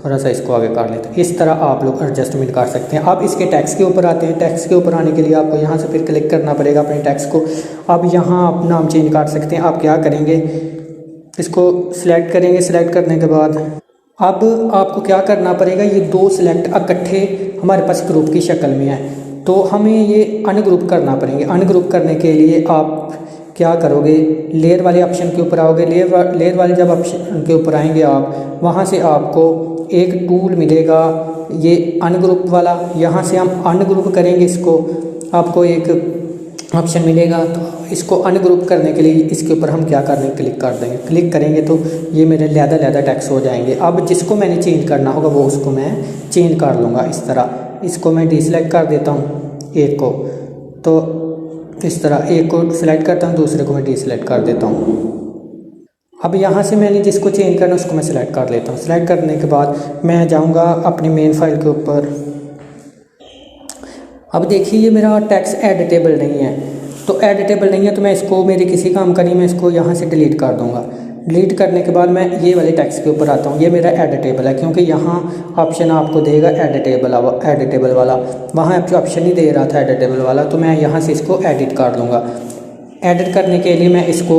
थोड़ा सा इसको आगे कर लेते हैं। इस तरह आप लोग एडजस्टमेंट कर सकते हैं। अब इसके टेक्स्ट के ऊपर आते हैं। टेक्स्ट के ऊपर आने के लिए आपको यहाँ से फिर क्लिक करना पड़ेगा अपने टेक्स्ट को। अब यहाँ आप नाम चेंज कर सकते हैं। आप क्या करेंगे, इसको सिलेक्ट करेंगे। सिलेक्ट करने के बाद अब आपको क्या करना पड़ेगा, ये दो सिलेक्ट इकट्ठे हमारे पास ग्रुप की शक्ल में है, तो हमें ये अनग्रुप करना पड़ेंगे। अनग्रुप करने के लिए आप क्या करोगे, लेयर वाले ऑप्शन के ऊपर आओगे। लेयर वाले जब ऑप्शन के ऊपर आएंगे आप, वहाँ से आपको एक टूल मिलेगा ये अनग्रुप वाला। यहाँ से हम अनग्रुप करेंगे इसको, आपको एक ऑप्शन मिलेगा। तो इसको अनग्रुप करने के लिए इसके ऊपर हम क्या करने क्लिक कर देंगे। क्लिक करेंगे तो ये मेरे लहदा टेक्स्ट हो जाएंगे। अब जिसको मैंने चेंज करना होगा वो उसको मैं चेंज कर लूँगा इस तरह। इसको मैं डीसेलेक्ट कर देता हूँ एक को, तो इस तरह एक को सिलेक्ट करता हूँ, दूसरे को मैं डीसेलेक्ट कर देता हूँ। अब यहाँ से मैंने जिसको चेंज करना उसको मैं सिलेक्ट कर लेता हूँ। सिलेक्ट करने के बाद मैं जाऊँगा अपनी मेन फाइल के ऊपर। अब देखिए ये मेरा टेक्स्ट एडिटेबल नहीं है, तो एडिटेबल नहीं है तो मैं इसको, मेरे किसी काम का नहीं, मैं इसको यहाँ से डिलीट कर दूँगा। डिलीट करने के बाद मैं ये वाले टेक्स्ट के ऊपर आता हूँ। ये मेरा एडिटेबल है, क्योंकि यहाँ ऑप्शन आपको देगा एडिटेबल वाला, वहाँ ऑप्शन नहीं दे रहा था एडिटेबल वाला, तो मैं यहाँ से इसको एडिट कर लूँगा। एडिट करने के लिए मैं इसको,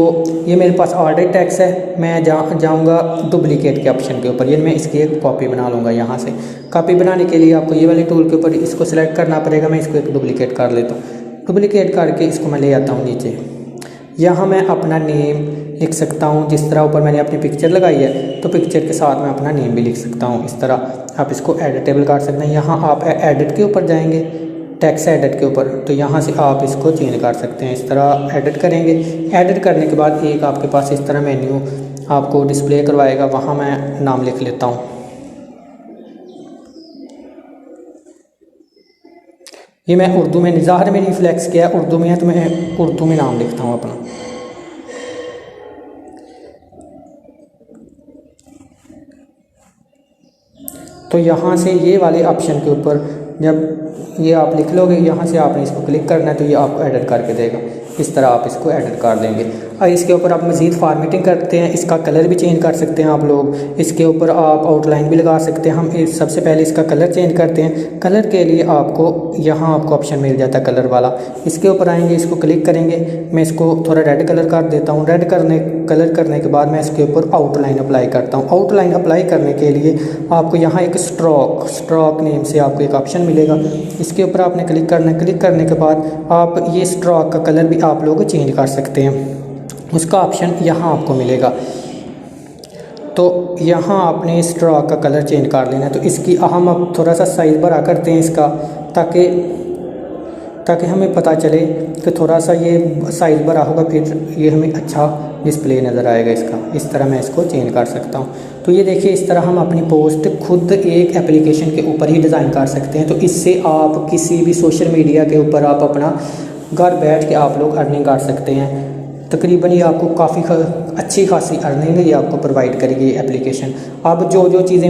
ये मेरे पास ऑलरेडी टेक्स्ट है, मैं जाऊँगा डुप्लीकेट के ऑप्शन के ऊपर। ये मैं इसकी एक कॉपी बना लूँगा। यहाँ से कॉपी बनाने के लिए आपको ये वाले टूल के ऊपर इसको सिलेक्ट करना पड़ेगा। मैं इसको एक डुप्लीकेट कर लेता हूँ। डुप्लीकेट करके इसको मैं ले आता हूँ नीचे। यहाँ मैं अपना नेम लिख सकता हूँ। जिस तरह ऊपर मैंने अपनी पिक्चर लगाई है, तो पिक्चर के साथ मैं अपना नेम भी लिख सकता हूँ। इस तरह आप इसको एडिटेबल कर सकते हैं। यहाँ आप एडिट के ऊपर जाएंगे, टेक्स्ट एडिट के ऊपर, तो यहाँ से आप इसको चेंज कर सकते हैं। इस तरह एडिट करेंगे। एडिट करने के बाद एक आपके पास इस तरह मेन्यू आपको डिस्प्ले करवाएगा, वहाँ मैं नाम लिख लेता हूँ। ये मैं उर्दू में, ज़ाहिर में रिफ्लेक्स किया उर्दू में है, तो मैं उर्दू में नाम लिखता हूँ अपना। तो यहाँ से ये वाले ऑप्शन के ऊपर जब ये आप लिख लोगे, यहाँ से आपने इसको क्लिक करना है, तो ये आपको एडिट करके देगा। इस तरह आप इसको एडिट कर देंगे। और इसके ऊपर आप मज़ीद फॉर्मेटिंग करते हैं, इसका कलर भी चेंज कर सकते हैं आप लोग। इसके ऊपर आप आउटलाइन भी लगा सकते हैं। हम सबसे पहले इसका कलर चेंज करते हैं। कलर के लिए आपको यहाँ आपको ऑप्शन मिल जाता है कलर वाला। इसके ऊपर आएंगे, इसको क्लिक करेंगे। मैं इसको थोड़ा रेड कलर कर देता हूँ। रेड कलर करने के बाद मैं इसके ऊपर आउटलाइन अप्लाई करता हूँ। आउटलाइन अप्लाई करने के लिए आपको यहाँ एक स्ट्रोक नेम से आपको एक ऑप्शन मिलेगा। इसके ऊपर आपने क्लिक करना है। क्लिक करने के बाद आप ये स्ट्रोक का कलर भी आप लोग चेंज कर सकते हैं। उसका ऑप्शन यहाँ आपको मिलेगा। तो यहाँ आपने स्ट्रोक का कलर चेंज कर लेना है। तो इसकी हम अब थोड़ा सा साइज़ बड़ा करते हैं इसका, ताकि हमें पता चले कि थोड़ा सा ये साइज़ बड़ा होगा, फिर ये हमें अच्छा डिस्प्ले नज़र आएगा इसका। इस तरह मैं इसको चेंज कर सकता हूँ। तो ये देखिए, इस तरह हम अपनी पोस्ट खुद एक एप्लीकेशन के ऊपर ही डिज़ाइन कर सकते हैं। तो इससे आप किसी भी सोशल मीडिया के ऊपर आप अपना घर बैठ के आप लोग अर्निंग कर सकते हैं। तकरीबन ये आपको काफ़ी अच्छी खासी अर्निंग ये आपको प्रोवाइड करेगी ये एप्लीकेशन। अब जो चीज़ें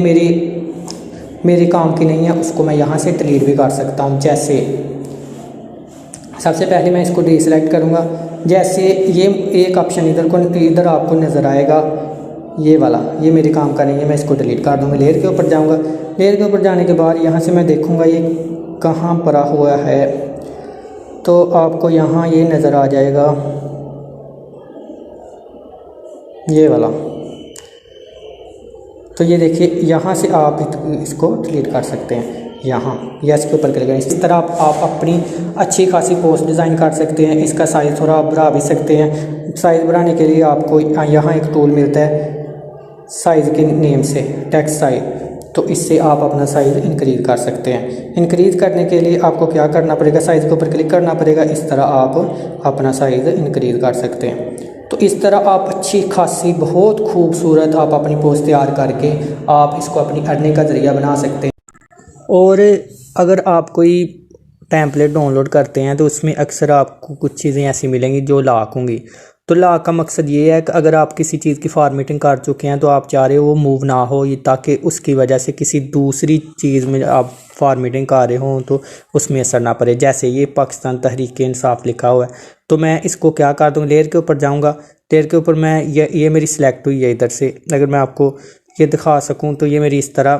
मेरे काम की नहीं है उसको मैं यहाँ से डिलीट भी कर सकता हूँ। जैसे सबसे पहले मैं इसको डीसेलेक्ट करूँगा। जैसे ये एक ऑप्शन इधर आपको नज़र आएगा, ये वाला, ये मेरे काम का नहीं है, मैं इसको डिलीट कर दूँगा। लेयर के ऊपर जाऊँगा। लेयर के ऊपर जाने के बाद यहाँ से मैं देखूँगा ये कहाँ पड़ा हुआ है, तो आपको यहाँ ये नज़र आ जाएगा, ये वाला। तो ये देखिए, यहाँ से आप इसको डिलीट कर सकते हैं। यहाँ यस के ऊपर क्लिक करें। इस तरह आप अपनी अच्छी खासी पोस्ट डिज़ाइन कर सकते हैं। इसका साइज़ थोड़ा आप बढ़ा भी सकते हैं। साइज़ बढ़ाने के लिए आपको यहाँ एक टूल मिलता है साइज़ के नेम से, टेक्स्ट साइज। तो इससे आप अपना साइज़ इंक्रीज़ कर सकते हैं। इंक्रीज़ करने के लिए आपको क्या करना पड़ेगा, साइज़ के ऊपर क्लिक करना पड़ेगा। इस तरह आप अपना साइज़ इंक्रीज़ कर सकते हैं। तो इस तरह आप अच्छी खासी बहुत खूबसूरत आप अपनी पोस्ट तैयार करके आप इसको अपनी अर्निंग का ज़रिया बना सकते हैं। और अगर आप कोई टेम्पलेट डाउनलोड करते हैं तो उसमें अक्सर आपको कुछ चीज़ें ऐसी मिलेंगी जो लॉक होंगी। तो लॉक का मकसद ये है कि अगर आप किसी चीज़ की फॉर्मेटिंग कर चुके हैं तो आप चाह रहे हो वो मूव ना हो, ये ताकि उसकी वजह से किसी दूसरी चीज़ में आप फॉर्मेटिंग कर रहे हों तो उसमें असर ना पड़े। जैसे ये पाकिस्तान तहरीक इंसाफ लिखा हुआ है, तो मैं इसको क्या कर दूँ, लेयर के ऊपर जाऊँगा। लेयर के ऊपर मैं ये मेरी सिलेक्ट हुई है इधर से। अगर मैं आपको ये दिखा सकूँ तो ये मेरी इस तरह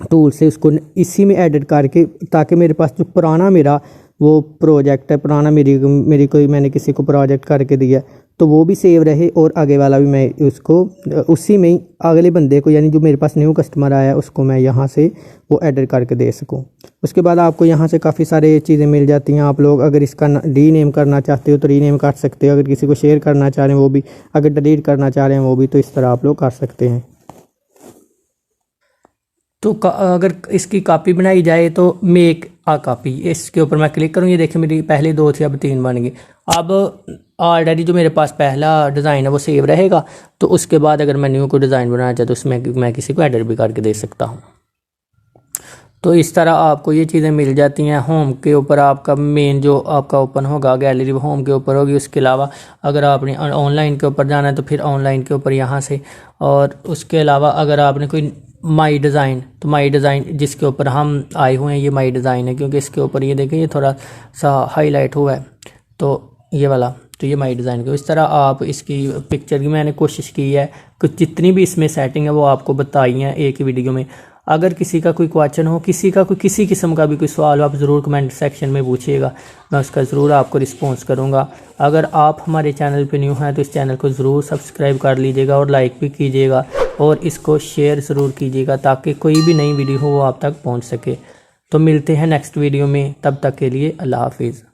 टूल से उसको इसी में एडिट करके, ताकि मेरे पास जो पुराना मेरा वो प्रोजेक्ट है, पुराना मेरी कोई मैंने किसी को प्रोजेक्ट करके दिया तो वो भी सेव रहे, और आगे वाला भी मैं उसको उसी में ही अगले बंदे को, यानी जो मेरे पास न्यू कस्टमर आया उसको मैं यहाँ से वो एडिट करके दे सकूँ। उसके बाद आपको यहाँ से काफ़ी सारे चीज़ें मिल जाती हैं। आप लोग अगर इसका रीनेम करना चाहते हो तो रीनेम कर सकते हो, अगर किसी को शेयर करना चाह रहे हैं वो भी, अगर डिलीट करना चाह रहे हैं वो भी, तो इस तरह आप लोग कर सकते हैं। तो अगर इसकी कॉपी बनाई जाए तो मेक आ कॉपी, इसके ऊपर मैं क्लिक करूँ, ये देखिए मेरी पहले 2 थी अब 3 बन गई। अब ऑलरेडी जो मेरे पास पहला डिज़ाइन है वो सेव रहेगा, तो उसके बाद अगर मैं न्यू को डिज़ाइन बनाना चाहता तो उसमें मैं किसी को एडिट भी करके दे सकता हूँ। तो इस तरह आपको ये चीज़ें मिल जाती हैं। होम के ऊपर आपका मेन जो आपका ओपन होगा गैलरी वो होम के ऊपर होगी। उसके अलावा अगर आपने ऑनलाइन के ऊपर जाना है तो फिर ऑनलाइन के ऊपर यहाँ से, और उसके अलावा अगर आपने कोई माई डिज़ाइन, तो माई डिज़ाइन जिसके ऊपर हम आए हुए हैं ये माई डिज़ाइन है, क्योंकि इसके ऊपर ये देखें ये थोड़ा सा हाईलाइट हुआ है, तो ये वाला, तो ये माई डिज़ाइन को इस तरह आप इसकी पिक्चर की मैंने कोशिश की है कुछ जितनी भी इसमें सेटिंग है वो आपको बताई हैं एक ही वीडियो में। अगर किसी का कोई क्वेश्चन हो, किसी किस्म का भी कोई सवाल हो, आप ज़रूर कमेंट सेक्शन में पूछिएगा, मैं उसका ज़रूर आपको रिस्पॉन्स करूँगा। अगर आप हमारे चैनल पे न्यू हैं तो इस चैनल को ज़रूर सब्सक्राइब कर लीजिएगा और लाइक भी कीजिएगा, और इसको शेयर ज़रूर कीजिएगा ताकि कोई भी नई वीडियो हो वो आप तक पहुँच सके। तो मिलते हैं नेक्स्ट वीडियो में, तब तक के लिए अल्लाह हाफिज़।